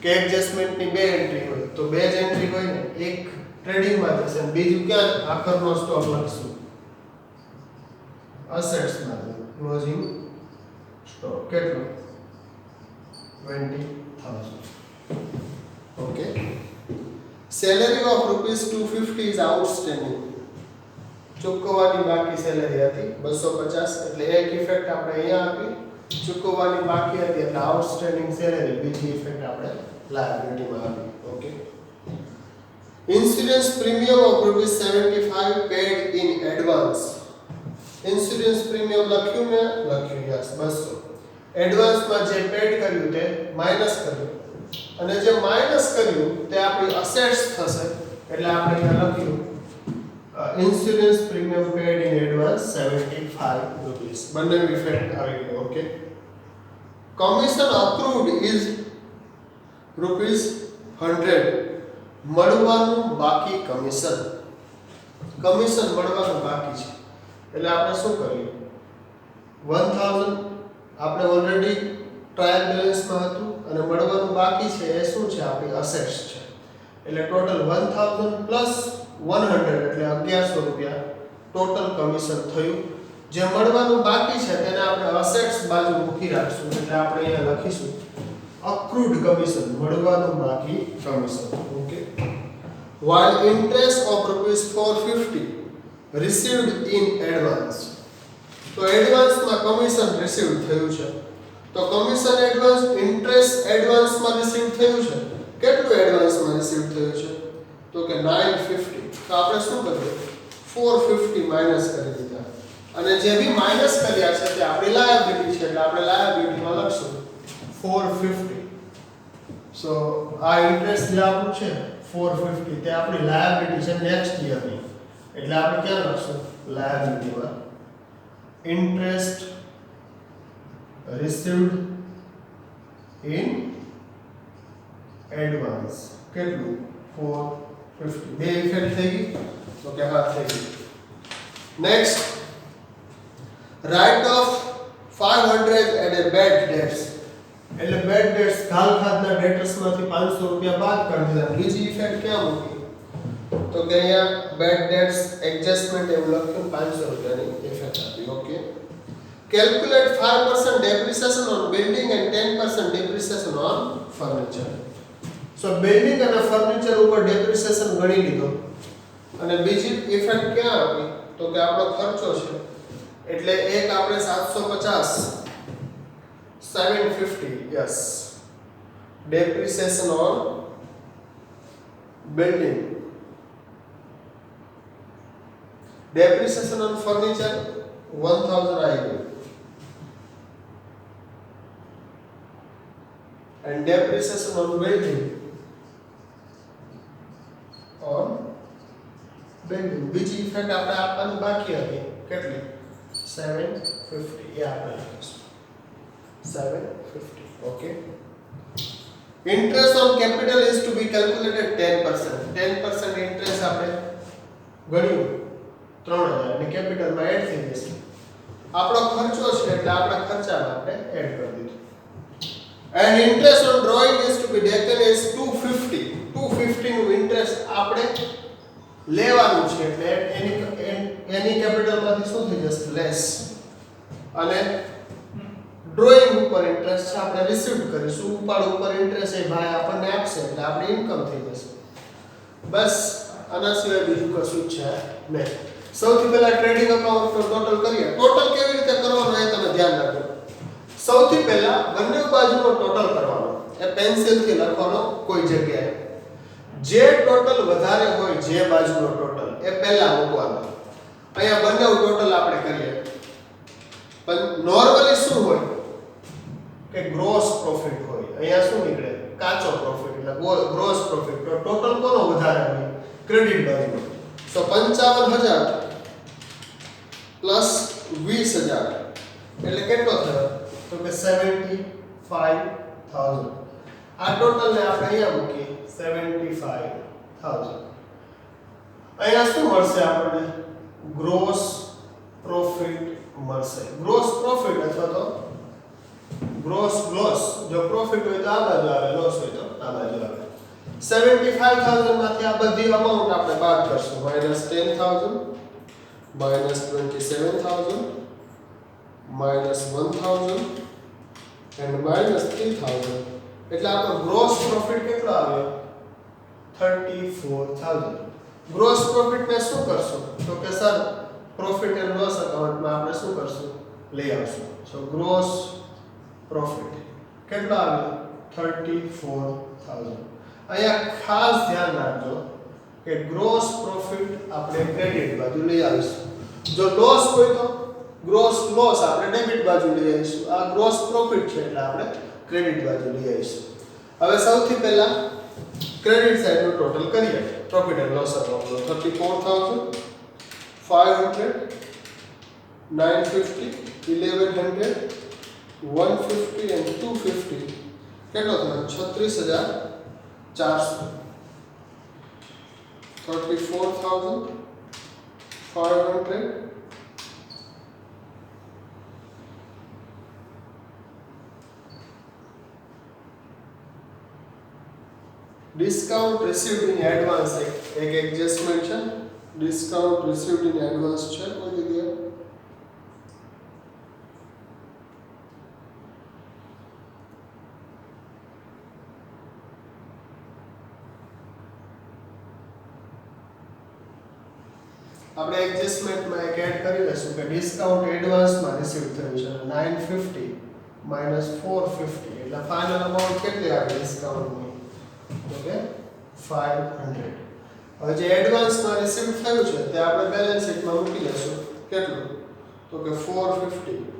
કે એડજસ્ટમેન્ટની બે એન્ટ્રી હોય, તો બે જ એન્ટ્રી હોય ને, એક ટ્રેડિંગમાં જશે અને બીજું ક્યાં આખરનો સ્ટોક લખશું? અસેટ્સમાં. ક્લોઝિંગ સ્ટોક કેટલો? 20,000. Okay. Salary of rupees 250 is outstanding. ચૂકવવાની બાકી સેલેરી હતી 250 એટલે એક ઇફેક્ટ આપણે અહીંયા આપી. ચૂકવવાની બાકી હતી એટલે આઉટસ્ટેન્ડિંગ સેલેરી બીજી ઇફેક્ટ આપણે લાયબિલિટીમાં આપી. Okay. Insurance premium of rupees 75 paid in advance. Insurance premium લખ્યું મેં લખ્યું યસ 200. એડવાન્સમાં જે પેડ કર્યું તે માઈનસ કર્યું અને જે માઈનસ કર્યું તે આપણી અસેટ્સ થશે એટલે આપણે અહીંયા લખ્યું insurance premium paid in advance 75 rupees. બંને ઇફેક્ટ આવી ગયો. Okay. Commission accrued is rupees 100. મળવાનું બાકી કમિશન. કમિશન મળવાનું બાકી છે એટલે આપણે શું કરીએ 1000 આપણે ઓલરેડી ટ્રાયલ બેલેન્સમાં હતું અને મળવાનું બાકી છે એ શું છે આપણી અસેટ્સ છે એટલે ટોટલ 1000 પ્લસ 100 એટલે 1100 રૂપિયા ટોટલ કમિશન થયું. જે મળવાનું બાકી છે તેને આપણે અસેટ્સ બાજુ મૂકી રાખશું એટલે આપણે અહીંયા લખીશું accrued commission મળવાનું બાકી commission. Okay. While interest of rupees 450 received in advance. તો એડવાન્સમાં કમિશન રિસીવ થયું છે તો કમિશન એડવાન્સ ઇન્ટરેસ્ટ એડવાન્સમાં રિસીવ થયું છે. કેટલું એડવાન્સમાં રિસીવ થયું છે તો કે 950. તો આપણે શું કરીએ 450 માઈનસ કરી દીધા અને જે બી માઈનસ કર્યા છે તે આપણી લાયબિલિટી છે એટલે આપણે લાયબિલિટીમાં લખશું 450. સો આ ઇન્ટરેસ્ટ જે આપણું છે 450 તે આપણી લાયબિલિટી છે નેક્સ્ટ યરની એટલે આપણે ક્યાં લખશું લાયબિલિટીમાં interest received in advance કેટલું 450. બે ઇફેક્ટ થઈ ગઈ તો કે હા થઈ ગઈ. Next write off 500 at a bad debts એટલે બેડ ડેટ્સ ગાલ ખાધના ડેટર્સમાંથી 500 રૂપિયા બાદ કરી દીધા. બીજી ઇફેક્ટ ક્યાં મૂકી તો કે અહીંયા બેડ ડેટ્સ એડજસ્ટમેન્ટ એવું લખ્યું 500 રૂપિયાની ઇફેક્ટ આપી. Okay. Calculate 5% depreciation on building and 10% depreciation on furniture. So building અને ફર્નિચર ઉપર ડેપ્રિસિએશન ગણી લીધો અને બીજી ઇફેક્ટ ક્યાં આપી તો કે આપણો ખર્ચો છે એટલે એક આપણે 750 750 yes depreciation on building. Depreciation on furniture 1000 आई गई and depreciation on building બીજી ઇફેક્ટ આપણે આપવાની બાકી હતી કેટલી 750 એ આપણે લખીશું 750. Okay. Interest on capital is to be calculated 10%. 10% interest આપણે ગણ્યું 3000 અને કેપિટલમાં એડ થઈ જશે. આપણો ખર્ચો છે એટલે આપણા ખર્ચામાં આપણે એડ કરી દીધું. And interest on drawing is to be taken as 250. 250 નું ઇન્ટરેસ્ટ આપણે લેવાનું છે એટલે એની કેપિટલમાંથી શું થઈ જશે લેસ અને ડ્રોઈંગ ઉપર ઇન્ટરેસ્ટ છે આપણે રિસીવ કરીશું. ઉપાડ ઉપર ઇન્ટરેસ્ટ એ ભાઈ આપણને આપશે એટલે આપણી ઇન્કમ થઈ જશે. બસ આના સિવાય બીજું કશું જ છે નહીં. સૌથી પહેલા ટ્રેડિંગ એકાઉન્ટનો ટોટલ કરીએ. ટોટલ કેવી રીતે કરવાનો એ તમે ધ્યાન રાખજો. સૌથી પહેલા બંને બાજુનો ટોટલ કરવાનો એ પેન્સિલથી લખવાનો કોઈ જગ્યાએ. જે ટોટલ વધારે હોય જે બાજુનો ટોટલ એ પહેલા મૂકવાનો. અહીંયા બંને ટોટલ આપણે કરીએ પણ નોર્મલી શું હોય કે ગ્રોસ પ્રોફિટ હોય. અહીંયા શું નીકળે કાચો પ્રોફિટ એટલે ગ્રોસ પ્રોફિટ. તો ટોટલ કોનો વધારે હોય ક્રેડિટ બાજુનો. તો 55000 પ્લસ 20000 એટલે કેટલો થયો તો કે 75000. આ ટોટલ ને આપણે અહીંયા મૂકીએ 75000. અહીંયા શું મળશે આપણને ગ્રોસ પ્રોફિટ મળશે. ગ્રોસ પ્રોફિટ અથવા તો ગ્રોસ લોસ. જો પ્રોફિટ હોય તો આ બાજુ આવે, લોસ હોય તો આ બાજુ આવે. 75000 માંથી આ બધી અમાઉન્ટ આપણે બાદ કરશું. -10000 -27000 -1000 and minus 3000 એટલે આપણો ગ્રોસ પ્રોફિટ કેટલો આવ્યો 34000 ગ્રોસ પ્રોફિટ ને શું કરશું તો કે sir profit and loss account માં આપણે શું કરશું લઈ આવશું સો ગ્રોસ પ્રોફિટ કેટલો આવ્યો 34000 અહીંયા ખાસ ધ્યાન રાખજો કે ગ્રોસ પ્રોફિટ આપણે ક્રેડિટ બાજુ લઈ આવીશું જો લોસ હોય તો ગ્રોસ લોસ આપણે ડેબિટ બાજુ લઈ આવીશું આ ગ્રોસ પ્રોફિટ છે એટલે આપણે ક્રેડિટ બાજુ લઈ આવીશું હવે સૌથી પહેલા ક્રેડિટ સાઈડ નું ટોટલ કરીએ profit and loss account 34500 950 1100 150 and 250 કેટલો થયો 36400 34500 discount received in advance एक एडजस्टमेंट છે discount received in advance છે કોઈ જગ્યાએ આપણે એડજસ્ટમેન્ટ માં એક એડ કરી લેશું કે ડિસ્કાઉન્ટ એડવાન્સ માં રિસીવ થયું છે 950 minus 450 એટલે ફાઇનલ અમાઉન્ટ કેટલી આવી ડિસ્કાઉન્ટ ની ઓકે 500 હવે જે એડવાન્સ માં રિસીવ થયું છે તે આપણે બેલેન્સ શીટ માં મૂકી લેશું કેટલું તો કે 450